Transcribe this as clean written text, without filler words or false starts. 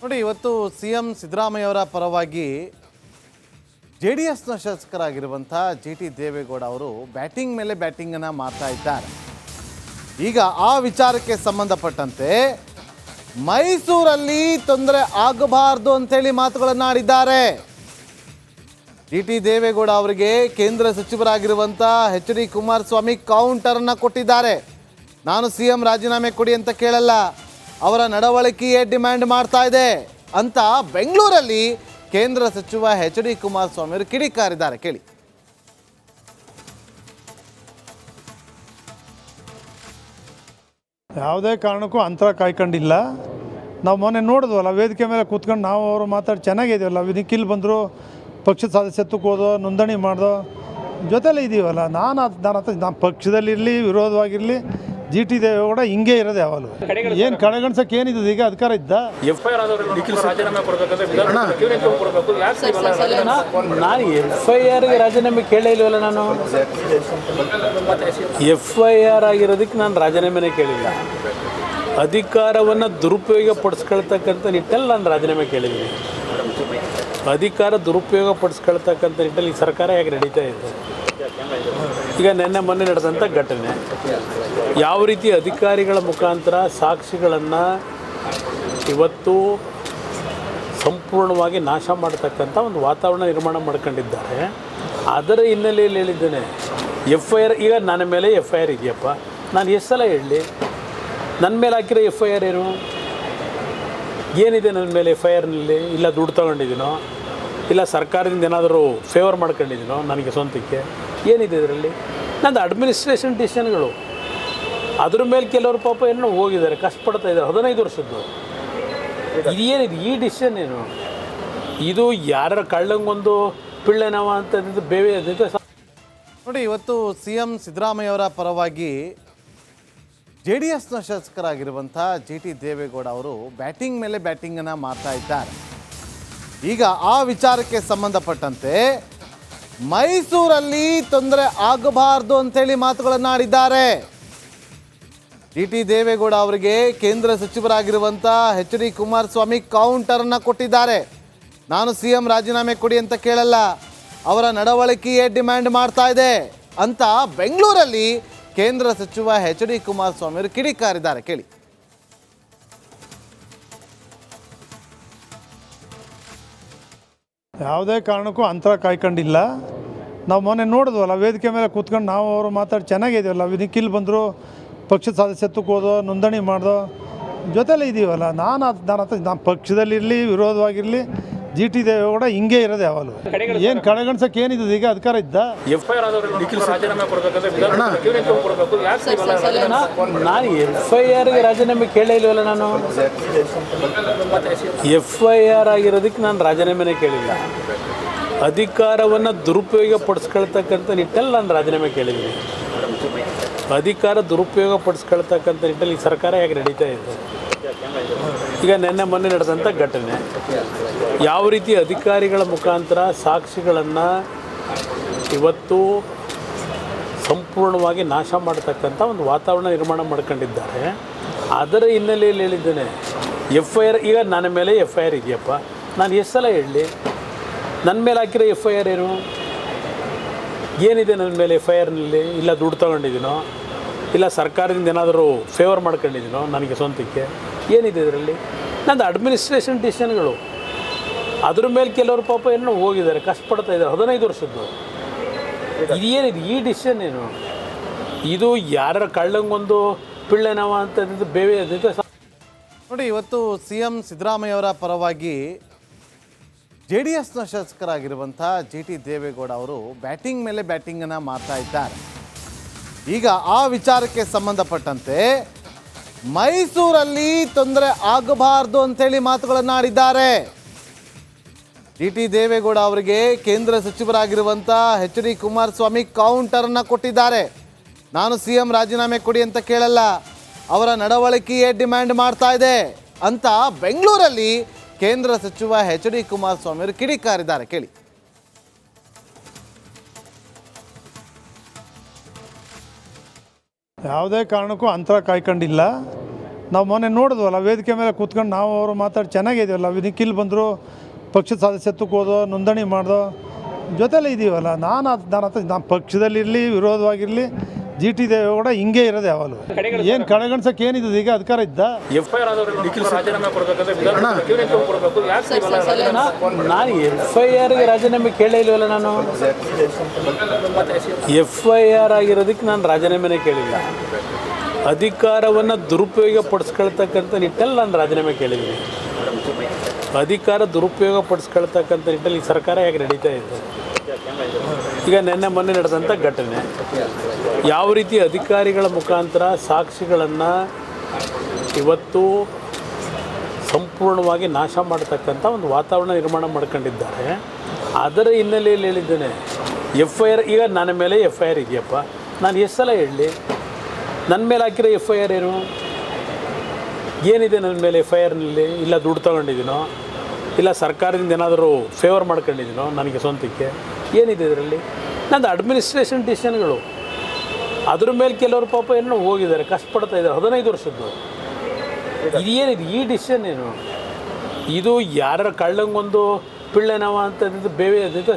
ನೋಡಿ, ಇವತ್ತು ಸಿಎಂ ಸಿದ್ದರಾಮಯ್ಯ ಅವರ ಪರವಾಗಿ ಜೆಡಿಎಸ್ನ ಶಾಸಕರಾಗಿರುವಂಥ ಜಿಟಿ ದೇವೇಗೌಡ ಅವರು ಬ್ಯಾಟಿಂಗ್ ಮೇಲೆ ಬ್ಯಾಟಿಂಗನ್ನು ಮಾಡ್ತಾ ಇದ್ದಾರೆ. ಈಗ ಆ ವಿಚಾರಕ್ಕೆ ಸಂಬಂಧಪಟ್ಟಂತೆ ಮೈಸೂರಲ್ಲಿ ತೊಂದರೆ ಆಗಬಾರ್ದು ಅಂತೇಳಿ ಮಾತುಗಳನ್ನು ಆಡಿದ್ದಾರೆ. ಜಿಟಿ ದೇವೇಗೌಡ ಅವರಿಗೆ ಕೇಂದ್ರ ಸಚಿವರಾಗಿರುವಂಥ ಎಚ್.ಡಿ. ಕುಮಾರಸ್ವಾಮಿ ಕೌಂಟರನ್ನು ಕೊಟ್ಟಿದ್ದಾರೆ. ನಾನು ಸಿಎಂ ರಾಜೀನಾಮೆ ಕೊಡಿ ಅಂತ ಕೇಳಲ್ಲ, ಅವರ ನಡವಳಿಕೆಯೇ ಡಿಮ್ಯಾಂಡ್ ಮಾಡ್ತಾ ಇದೆ ಅಂತ ಬೆಂಗಳೂರಲ್ಲಿ ಕೇಂದ್ರ ಸಚಿವ ಎಚ್.ಡಿ. ಕುಮಾರಸ್ವಾಮಿ ಅವರು ಕಿಡಿಕಾರಿದ್ದಾರೆ. ಕೇಳಿ. ಯಾವುದೇ ಕಾರಣಕ್ಕೂ ಅಂತರ ಕಾಯ್ಕೊಂಡಿಲ್ಲ. ನಾವು ಮೊನ್ನೆ ನೋಡಿದ್ವಲ್ಲ, ವೇದಿಕೆ ಮೇಲೆ ಕೂತ್ಕೊಂಡು ನಾವು ಅವರು ಮಾತಾಡಿ ಚೆನ್ನಾಗಿದೆಯಲ್ಲ. ನಿಖಿಲ್ ಬಂದರು, ಪಕ್ಷದ ಸದಸ್ಯತ್ವಕ್ಕೆ ಹೋದೋ, ನೋಂದಣಿ ಮಾಡ್ದೋ, ಜೊತೆಲೇ ಇದ್ದೀವಲ್ಲ. ನಾನು ಪಕ್ಷದಲ್ಲಿರಲಿ ವಿರೋಧವಾಗಿರಲಿ ಜಿಟಿ ದೇವೇಗೌಡ ಹಿಂಗೆ ಇರೋದು ಯಾವಾಗಲೂ. ಏನು ಕಡೆಗಣಿಸಕ್ಕೆ ಏನಿದೆ? ಈಗ ಅಧಿಕಾರ ಇದ್ದ ನಾನು FIRಗೆ ರಾಜೀನಾಮೆ ಕೇಳೇ ಇಲ್ವಲ್ಲ. ನಾನು FIR ಆಗಿರೋದಕ್ಕೆ ನಾನು ರಾಜೀನಾಮೆನೇ ಕೇಳಿಲ್ಲ. ಅಧಿಕಾರವನ್ನು ದುರುಪಯೋಗ ಪಡಿಸ್ಕೊಳ್ತಕ್ಕಂಥ ನಿಟ್ಟಲ್ಲಿ ನಾನು ರಾಜೀನಾಮೆ ಕೇಳಿದ್ದೀನಿ. ಅಧಿಕಾರ ದುರುಪಯೋಗ ಪಡಿಸ್ಕೊಳ್ತಕ್ಕಂಥ ನಿಟ್ಟಲ್ಲಿ ಈ ಸರ್ಕಾರ ಹೇಗೆ ನಡೀತಾ ಇದೆ. ಈಗ ನಿನ್ನೆ ಮೊನ್ನೆ ನಡೆದಂಥ ಘಟನೆ, ಯಾವ ರೀತಿ ಅಧಿಕಾರಿಗಳ ಮುಖಾಂತರ ಸಾಕ್ಷಿಗಳನ್ನು ಇವತ್ತು ಸಂಪೂರ್ಣವಾಗಿ ನಾಶ ಮಾಡತಕ್ಕಂಥ ಒಂದು ವಾತಾವರಣ ನಿರ್ಮಾಣ ಮಾಡ್ಕೊಂಡಿದ್ದಾರೆ. ಅದರ ಹಿನ್ನೆಲೆಯಲ್ಲಿ ಹೇಳಿದ್ದೇನೆ, FIR ಈಗ ನನ್ನ ಮೇಲೆ FIR ಇದೆಯಪ್ಪ, ನಾನು ಎಷ್ಟು ಸಲ ಹೇಳಲಿ? ನನ್ನ ಮೇಲೆ ಹಾಕಿರೋ FIR ಏನು? ಏನಿದೆ ನನ್ನ ಮೇಲೆ FIRನಲ್ಲಿ? ಇಲ್ಲ ದುಡ್ಡು ತೊಗೊಂಡಿದ್ದೀನೋ, ಇಲ್ಲ ಸರ್ಕಾರದಿಂದ ಏನಾದರೂ ಫೇವರ್ ಮಾಡ್ಕೊಂಡಿದ್ದೀನೋ ನನಗೆ ಸ್ವಂತಕ್ಕೆ? ಏನಿದೆ ಇದರಲ್ಲಿ? ನಂದು ಅಡ್ಮಿನಿಸ್ಟ್ರೇಷನ್ ಡಿಸಿಷನ್ಗಳು. ಅದ್ರ ಮೇಲೆ ಕೆಲವರು ಪಾಪ ಏನೋ ಹೋಗಿದ್ದಾರೆ, ಕಷ್ಟಪಡ್ತಾ ಇದ್ದಾರೆ. 15 ವರ್ಷದ್ದು ಇದೇನಿದೆ? ಈ ಡಿಸಿಷನ್ ಏನು ಇದು? ಯಾರ ಕಳ್ಳಂಗೊಂದು ಪಿಳ್ಳೆನವ ಅಂತ ಬೇವೆ. ನೋಡಿ, ಇವತ್ತು ಸಿಎಂ ಸಿದ್ದರಾಮಯ್ಯ ಅವರ ಪರವಾಗಿ ಜೆಡಿಎಸ್ನ ಶಾಸಕರಾಗಿರುವಂಥ ಜಿಟಿ ದೇವೇಗೌಡ ಅವರು ಬ್ಯಾಟಿಂಗ್ ಮೇಲೆ ಬ್ಯಾಟಿಂಗನ್ನು ಮಾಡ್ತಾ ಇದ್ದಾರೆ. ಈಗ ಆ ವಿಚಾರಕ್ಕೆ ಸಂಬಂಧಪಟ್ಟಂತೆ ಮೈಸೂರಲ್ಲಿ ತೊಂದರೆ ಆಗಬಾರ್ದು ಅಂತೇಳಿ ಮಾತುಗಳನ್ನು ಆಡಿದ್ದಾರೆ. ಜಿಟಿ ದೇವೇಗೌಡ ಅವರಿಗೆ ಕೇಂದ್ರ ಸಚಿವರಾಗಿರುವಂಥ ಎಚ್.ಡಿ. ಕುಮಾರಸ್ವಾಮಿ ಕೌಂಟರನ್ನು ಕೊಟ್ಟಿದ್ದಾರೆ. ನಾನು ಸಿಎಂ ರಾಜೀನಾಮೆ ಕೊಡಿ ಅಂತ ಕೇಳಲ್ಲ, ಅವರ ನಡವಳಿಕೆಯೇ ಡಿಮ್ಯಾಂಡ್ ಮಾಡ್ತಾ ಇದೆ ಅಂತ ಬೆಂಗಳೂರಲ್ಲಿ ಕೇಂದ್ರ ಸಚಿವ ಎಚ್.ಡಿ. ಕುಮಾರಸ್ವಾಮಿ ಅವರು ಕಿಡಿಕಾರಿದ್ದಾರೆ. ಕೇಳಿ. ಯಾವುದೇ ಕಾರಣಕ್ಕೂ ಅಂತರ ಕಾಯ್ಕೊಂಡಿಲ್ಲ. ನಾವು ಮೊನ್ನೆ ನೋಡಿದ್ವಲ್ಲ, ವೇದಿಕೆ ಮೇಲೆ ಕೂತ್ಕೊಂಡು ನಾವು ಅವರು ಮಾತಾಡಿ ಚೆನ್ನಾಗಿದೆಯಲ್ಲ. ನಿಖಿಲ್ ಬಂದರು, ಪಕ್ಷದ ಸದಸ್ಯತ್ವಕ್ಕೆ ಹೋದೋ, ನೋಂದಣಿ ಮಾಡ್ದೋ, ಜೊತೆಲೇ ಇದ್ದೀವಲ್ಲ. ನಾನು ಪಕ್ಷದಲ್ಲಿರಲಿ ವಿರೋಧವಾಗಿರಲಿ ಜಿಟಿ ದೇವೇಗೌಡ ಹಿಂಗೆ ಇರೋದು ಯಾವಾಗಲೂ. ಏನು ಕಡೆಗಣಿಸಕ್ಕೆ ಏನಿದೆ? ಈಗ ಅಧಿಕಾರ ಇದ್ದ ನಾನು FIRಗೆ ರಾಜೀನಾಮೆ ಕೇಳೇ ಇಲ್ವಲ್ಲ. ನಾನು FIR ಆಗಿರೋದಕ್ಕೆ ನಾನು ರಾಜೀನಾಮೆನೇ ಕೇಳಿಲ್ಲ. ಅಧಿಕಾರವನ್ನು ದುರುಪಯೋಗ ಪಡಿಸ್ಕೊಳ್ತಕ್ಕಂಥ ನಿಟ್ಟಲ್ಲಿ ನಾನು ರಾಜೀನಾಮೆ ಕೇಳಿದ್ದೀನಿ. ಅಧಿಕಾರ ದುರುಪಯೋಗ ಪಡಿಸ್ಕೊಳ್ತಕ್ಕಂಥ ನಿಟ್ಟಲ್ಲಿ ಈ ಸರ್ಕಾರ ಹೇಗೆ ನಡೀತಾ ಇದೆ. ಈಗ ನಿನ್ನೆ ಮೊನ್ನೆ ನಡೆದಂಥ ಘಟನೆ, ಯಾವ ರೀತಿ ಅಧಿಕಾರಿಗಳ ಮುಖಾಂತರ ಸಾಕ್ಷಿಗಳನ್ನು ಇವತ್ತು ಸಂಪೂರ್ಣವಾಗಿ ನಾಶ ಮಾಡತಕ್ಕಂಥ ಒಂದು ವಾತಾವರಣ ನಿರ್ಮಾಣ ಮಾಡ್ಕೊಂಡಿದ್ದಾರೆ. ಅದರ ಹಿನ್ನೆಲೆಯಲ್ಲಿ ಹೇಳಿದ್ದೇನೆ, FIR ಈಗ ನನ್ನ ಮೇಲೆ FIR ಇದೆಯಪ್ಪ, ನಾನು ಎಷ್ಟು ಸಲ ಹೇಳಲಿ? ನನ್ನ ಮೇಲೆ ಹಾಕಿರೋ FIR ಏನು? ಏನಿದೆ ನನ್ನ ಮೇಲೆ FIRನಲ್ಲಿ? ಇಲ್ಲ ದುಡ್ಡು ತೊಗೊಂಡಿದ್ದೀನೋ, ಇಲ್ಲ ಸರ್ಕಾರದಿಂದ ಏನಾದರೂ ಫೇವರ್ ಮಾಡ್ಕೊಂಡಿದ್ದೀನೋ ನನಗೆ ಸ್ವಂತಕ್ಕೆ? ಏನಿದೆ ಇದರಲ್ಲಿ? ನಂದು ಅಡ್ಮಿನಿಸ್ಟ್ರೇಷನ್ ಡಿಸಿಷನ್ಗಳು. ಅದ್ರ ಮೇಲೆ ಕೆಲವರು ಪಾಪ ಏನೋ ಹೋಗಿದ್ದಾರೆ, ಕಷ್ಟಪಡ್ತಾ ಇದ್ದಾರೆ. 15 ವರ್ಷದ್ದು ಇದೇನಿದೆ? ಈ ಡಿಸಿಷನ್ ಏನು ಇದು? ಯಾರ ಕಳ್ಳಂಗೊಂದು ಪಿಳ್ಳೆನವ ಅಂತ ಬೇವೆ. ನೋಡಿ, ಇವತ್ತು ಸಿಎಂ ಸಿದ್ದರಾಮಯ್ಯ ಅವರ ಪರವಾಗಿ ಜೆಡಿಎಸ್ನ ಶಾಸಕರಾಗಿರುವಂಥ ಜಿಟಿ ದೇವೇಗೌಡ ಅವರು ಬ್ಯಾಟಿಂಗ್ ಮೇಲೆ ಬ್ಯಾಟಿಂಗನ್ನು ಮಾಡ್ತಾ ಇದ್ದಾರೆ. ಈಗ ಆ ವಿಚಾರಕ್ಕೆ ಸಂಬಂಧಪಟ್ಟಂತೆ ಮೈಸೂರಲ್ಲಿ ತೊಂದರೆ ಆಗಬಾರ್ದು ಅಂತೇಳಿ ಮಾತುಗಳನ್ನು ಆಡಿದ್ದಾರೆ. ಜಿಟಿ ದೇವೇಗೌಡ ಅವರಿಗೆ ಕೇಂದ್ರ ಸಚಿವರಾಗಿರುವಂಥ ಎಚ್.ಡಿ. ಕುಮಾರಸ್ವಾಮಿ ಕೌಂಟರನ್ನು ಕೊಟ್ಟಿದ್ದಾರೆ. ನಾನು ಸಿಎಂ ರಾಜೀನಾಮೆ ಕೊಡಿ ಅಂತ ಕೇಳಲ್ಲ, ಅವರ ನಡವಳಿಕೆಯೇ ಡಿಮ್ಯಾಂಡ್ ಮಾಡ್ತಾ ಇದೆ ಅಂತ ಬೆಂಗಳೂರಲ್ಲಿ ಕೇಂದ್ರ ಸಚಿವ ಎಚ್.ಡಿ. ಕುಮಾರಸ್ವಾಮಿ ಅವರು ಕಿಡಿಕಾರಿದ್ದಾರೆ. ಕೇಳಿ. ಯಾವುದೇ ಕಾರಣಕ್ಕೂ ಅಂತರ ಕಾಯ್ಕೊಂಡಿಲ್ಲ. ನಾವು ಮೊನ್ನೆ ನೋಡಿದ್ವಲ್ಲ ವೇದಿಕೆ ಮೇಲೆ ಕೂತ್ಕೊಂಡು ನಾವು ಅವರು ಮಾತಾಡಿ ಚೆನ್ನಾಗಿದ್ದೀವಲ್ಲ ನಿಖಿಲ್ ಬಂದರು ಪಕ್ಷದ ಸದಸ್ಯತ್ವಕ್ಕೆ ಹೋದೋ ನೋಂದಣಿ ಮಾಡ್ದೋ ಜೊತೆಲೇ ಇದ್ದೀವಲ್ಲ. ನಾನು ಪಕ್ಷದಲ್ಲಿರಲಿ ವಿರೋಧವಾಗಿರಲಿ ಜಿ ಟಿ ದೇವೇಗೌಡ ಹಿಂಗೆ ಇರೋದು ಯಾವಾಗಲೂ. ಏನು ಕಡೆಗಣಿಸೋಕೆ ಏನಿದೆ ಈಗ ಅಧಿಕಾರ ಇದ್ದ ನಾನು ಎಫ್ ಐ ಆರ್ಗೆ ರಾಜೀನಾಮೆ ಕೇಳೇ ಇಲ್ವಲ್ಲ. ನಾನು ಎಫ್ ಐ ಆರ್ ಆಗಿರೋದಕ್ಕೆ ನಾನು ರಾಜೀನಾಮೆನೇ ಕೇಳಿಲ್ಲ. ಅಧಿಕಾರವನ್ನು ದುರುಪಯೋಗ ಪಡಿಸ್ಕೊಳ್ತಕ್ಕಂಥ ನಿಟ್ಟಲ್ಲಿ ನಾನು ರಾಜೀನಾಮೆ ಕೇಳಿದ್ದೀನಿ. ಅಧಿಕಾರ ದುರುಪಯೋಗ ಪಡಿಸ್ಕೊಳ್ತಕ್ಕಂಥ ನಿಟ್ಟಲ್ಲಿ ಈ ಸರ್ಕಾರ ಯಾಕೆ ನಡೀತಾ ಇದೆ? ಈಗ ಮೊನ್ನೆ ನಡೆದಂಥ ಘಟನೆ ಯಾವ ರೀತಿ ಅಧಿಕಾರಿಗಳ ಮುಖಾಂತರ ಸಾಕ್ಷಿಗಳನ್ನು ಇವತ್ತು ಸಂಪೂರ್ಣವಾಗಿ ನಾಶ ಮಾಡ್ತಕ್ಕಂಥ ಒಂದು ವಾತಾವರಣ ನಿರ್ಮಾಣ ಮಾಡ್ಕೊಂಡಿದ್ದಾರೆ. ಅದರ ಹಿನ್ನೆಲೆಯಲ್ಲಿ ಹೇಳಿದ್ದೇನೆ ಎಫ್ ಐ ಆರ್. ಈಗ ನನ್ನ ಮೇಲೆ ಎಫ್ ಐ ಆರ್ ಇದೆಯಪ್ಪ, ನಾನು ಎಷ್ಟು ಸಲ ಹೇಳಲಿ? ನನ್ನ ಮೇಲೆ ಹಾಕಿರೋ ಎಫ್ ಐ ಆರ್ ಏನಿದೆ ನನ್ನ ಮೇಲೆ ಎಫ್ ಐ ಆರ್ನಲ್ಲಿ? ಇಲ್ಲ ದುಡ್ಡು ತೊಗೊಂಡಿದ್ದೀನೋ, ಇಲ್ಲ ಸರ್ಕಾರದಿಂದ ಏನಾದರೂ ಫೇವರ್ ಮಾಡ್ಕೊಂಡಿದ್ದೀನೋ ನನಗೆ ಸ್ವಂತಕ್ಕೆ? ಏನಿದೆ ಇದರಲ್ಲಿ? ನಂದು ಅಡ್ಮಿನಿಸ್ಟ್ರೇಷನ್ ಡಿಸಿಷನ್ಗಳು. ಅದ್ರ ಮೇಲೆ ಕೆಲವರು ಪಾಪ ಏನೋ ಹೋಗಿದ್ದಾರೆ, ಕಷ್ಟಪಡ್ತಾ ಇದ್ದಾರೆ 15 ವರ್ಷದ್ದು. ಇದೇನಿದೆ ಈ ಡಿಸಿಷನ್ ಏನು? ಇದು ಯಾರ ಕಳ್ಳಂಗೊಂದು ಪಿಳ್ಳೆನವ ಅಂತ ಬೇವೆ